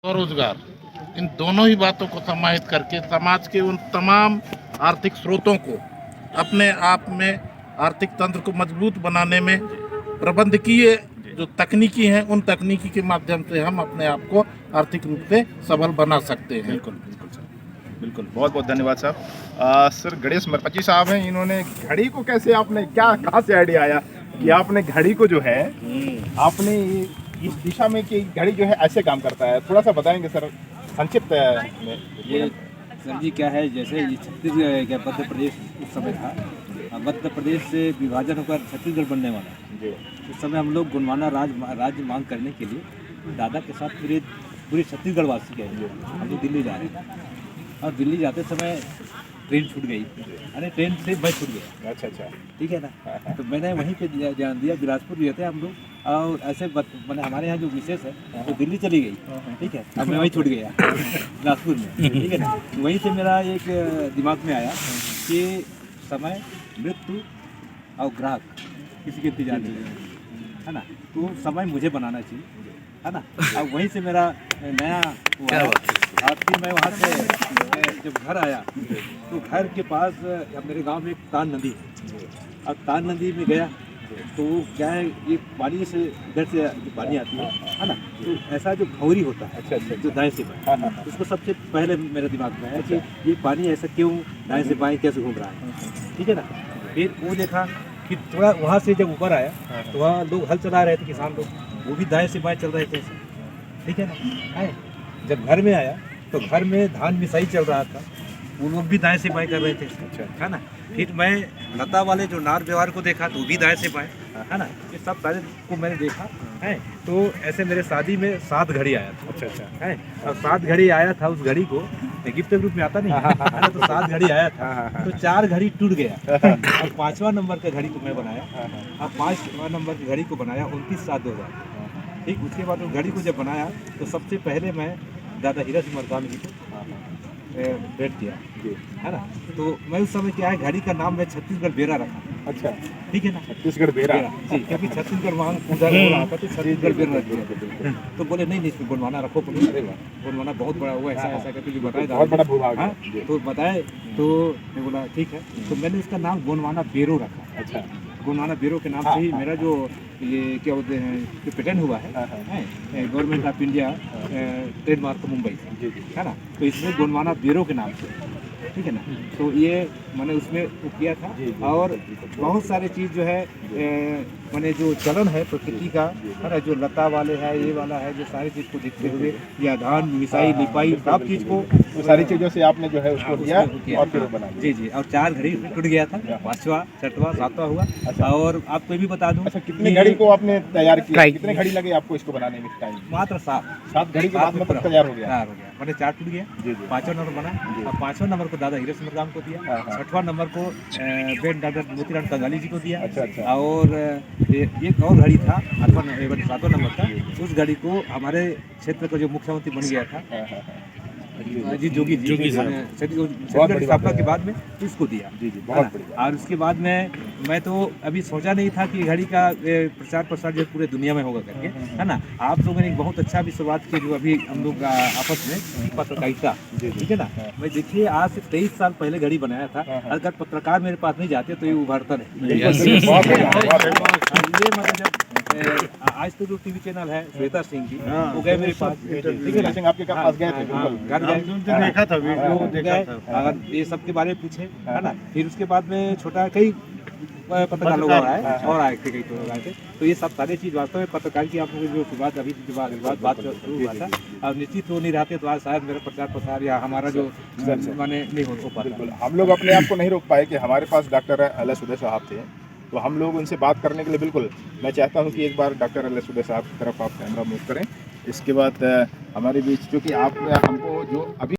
स्वरोजगार, इन दोनों ही बातों को समाहित करके समाज के उन तमाम आर्थिक स्रोतों को अपने आप में आर्थिक तंत्र को मजबूत बनाने में प्रबंधकीय जो तकनीकी हैं उन तकनीकी के माध्यम से हम अपने आप को आर्थिक रूप से सबल बना सकते हैं। बिल्कुल बिल्कुल सर, बिल्कुल। बहुत बहुत धन्यवाद साहब। सर गणेश मरपची साहब हैं, इन्होंने घड़ी को कैसे आपने कहाँ से आइडिया आया कि आपने घड़ी को जो है आपने इस दिशा में कि घड़ी जो है ऐसे काम करता है, थोड़ा सा बताएंगे सर संक्षिप्त में? ये सर जी क्या है, जैसे ये छत्तीसगढ़ क्या मध्य प्रदेश उस समय था, मध्य प्रदेश से विभाजन होकर छत्तीसगढ़ बनने वाला जी उस समय हम लोग गोंडवाना राज्य मांग करने के लिए दादा के साथ पूरे छत्तीसगढ़ वासी गए। हम लोग दिल्ली जा रहे थे और दिल्ली जाते समय ट्रेन छूट गई। अरे ट्रेन से मैं छूट गया। अच्छा अच्छा, ठीक है ना। तो मैंने वहीं पे ध्यान दिया, बिलासपुर गए थे हम लोग और ऐसे मैंने हमारे यहाँ जो विशेष है वो दिल्ली चली गई। ठीक है, अब मैं वहीं छूट गया बिलासपुर में। ठीक है ना। वहीं से मेरा एक दिमाग में आया कि समय, मृत्यु और ग्राहक किसी के इंतजार नहीं है ना, तो समय मुझे बनाना चाहिए, है ना। अब वहीं से मेरा नया और फिर मैं वहाँ से जब घर आया तो घर के पास मेरे गांव में एक तान नदी है। अब तान नदी में गया तो क्या है, ये पानी से इधर से जो पानी आती है ना, तो ऐसा जो भौरी होता है अच्छा जो दाएं से बाएं, उसको सबसे पहले मेरे दिमाग में आया कि ये पानी ऐसा क्यों दाएं से बाएं कैसे घूम रहा है। ठीक है ना। फिर वो देखा कि थोड़ा वहाँ से जब ऊपर आया तो वहाँ लोग हल चला रहे थे, किसान लोग, वो भी दाएं से बाएं चल रहे थे। ठीक है ना। है जब घर में आया तो घर में धान मिसाई चल रहा था, वो लोग भी दाएं से बाएं कर रहे थे, है ना। फिर मैं लता वाले जो नार व्यवहार को देखा तो भी दाएं से बाएं, है ना। ये सब सारे को मैंने देखा है। तो ऐसे मेरे शादी में 7 घड़ी आया था। अच्छा अच्छा है और 7 घड़ी आया था, उस घड़ी को गिफ्ट के रूप में आता नहीं है ना, तो 7 घड़ी आया था तो 4 घड़ी टूट गया और 5वां नंबर का घड़ी को मैं बनाया। अब 5वां नंबर की घड़ी को बनाया 29/7/2000। ठीक, उसके बाद उस घड़ी को जब बनाया तो सबसे पहले मैं दादा हीरा सिंह मरकाम जी को भेंट किया, है ना। तो मैं उस समय क्या है, घड़ी का नाम मैं छत्तीसगढ़ बेरा रखा। अच्छा, ठीक है ना, छत्तीसगढ़ बेरा जी, क्योंकि छत्तीसगढ़ वहाँ उधर हो रहा था तो छत्तीसगढ़ बेरा रख दिया। तो बोले नहीं इसमें गोंडवाना रखो। बोले अरे वाह, गोंडवाना बहुत बड़ा हुआ, ऐसा ऐसा करके जो बताया बहुत बड़ा भूभाग है। तो बताए तो मैं बोला ठीक है, तो मैंने उसका नाम गोंडवाना बेरो रखा। अच्छा, गोंडवाना ब्यूरो के नाम से ही मेरा जो ये क्या बोलते हैं जो पेटेंट हुआ है government of India trademark Mumbai से, है ना। तो इसमें गोंडवाना ब्यूरो के नाम से, ठीक है ना। तो ये मैंने उसमें वो किया था और बहुत सारे चीज़ जो है मैंने जो चलन है प्रकृति का, है ना, जो लता वाले है, ये वाला है, जो सारी चीज़ को देखते हुए या धान मिसाई लिपाई सब चीज़ को सारी चीज़ों से आपने जो है उसको किया और फिर बना जी जी। और 4 घड़ी टूट गया था, 5वां 6वां 7वां हुआ। और आपको ये भी बता दूं, अच्छा, कितनी घड़ी को आपने तैयार किया, कितने घड़ी लगे आपको इसको बनाने में टाइम? मात्र 7 घड़ी के बाद मतलब तैयार हो गया। मैंने 4 टूट गया, 5वां नंबर बना और 5वां नंबर को दादा हीरा सिंह मरकाम को दिया, 6वां नंबर को बेन डॉक्टर मोतीराम कंगाली जी को दिया। अच्छा। और एक और घड़ी था 7वां नंबर का, उस घड़ी को हमारे क्षेत्र का जो मुख्यमंत्री बन गया था जी जोगी स्थापना के बाद में इसको दिया। जी बहुत बढ़िया। और उसके बाद में मैं तो अभी सोचा नहीं था कि घड़ी का प्रचार प्रसार जो पूरे दुनिया में होगा करके, है ना। आप लोगों ने एक बहुत अच्छा भी शुरुआत की, जो अभी हम लोग आपस में पत्रकारिता, ठीक है ना। मैं देखिए आज से 23 साल पहले घड़ी बनाया था, अगर पत्रकार मेरे पास नहीं जाते तो ये उभरता नहीं। ये मतलब जब आज तो जो टीवी चैनल है श्वेता सिंह की, वो गए मेरे पास, ठीक है ना, आपके पास गए थे, घर गए, देखा था वीडियो, देखा था, ये सब के बारे में पूछे, है ना। फिर उसके बाद में छोटा कई पत्रकार लोग आए और आए थे, कई लोग आए थे। तो ये सब सारी चीज़ वास्तव में पत्रकार की आप लोगों जो बात अभी बात शुरू हुआ था, और निश्चित वो नहीं रहते तो आज शायद मेरा प्रचार प्रसार या हमारा जो माने नहीं हो पाता। हम लोग अपने आप को नहीं रोक पाए कि हमारे पास डॉक्टर LS उदय साहब थे, तो हम लोग उनसे बात करने के लिए बिल्कुल मैं चाहता हूं कि एक बार डॉक्टर LS उदय साहब की तरफ आप कैमरा मूव करें। इसके बाद हमारे बीच, क्योंकि आप हमको जो अभी